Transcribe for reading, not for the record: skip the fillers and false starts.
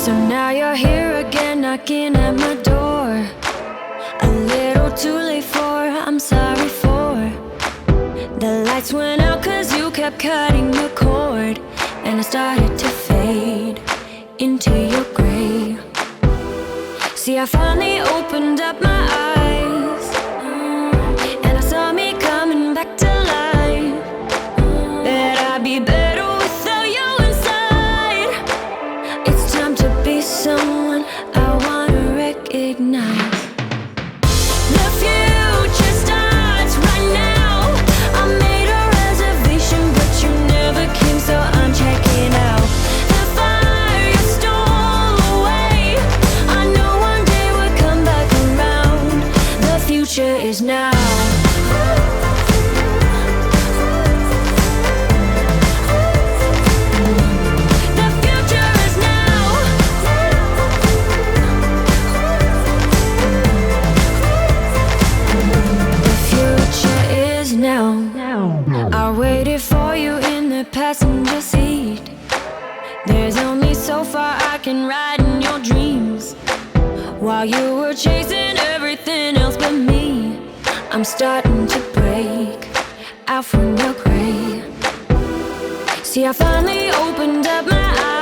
So now you're here again, knocking at my door. A little too late for, I'm sorry for. The lights went out cause you kept cutting the cord, and I started to fade into your gray. See, I finally opened up my eyes, and I saw me coming back to life. That I'd be better without you inside. It's time to be someone I wanna recognize. The future starts right now. I made a reservation, but you never came, so I'm checking out. The fire you stole away, I know one day we'll come back around. The future is now. The future is now. The future is now. I waited for you in the passenger seat. There's only so far I can ride in your dreams, while you were chasing everything else but me. I'm starting to break out from your gray. See, I finally opened up my eyes,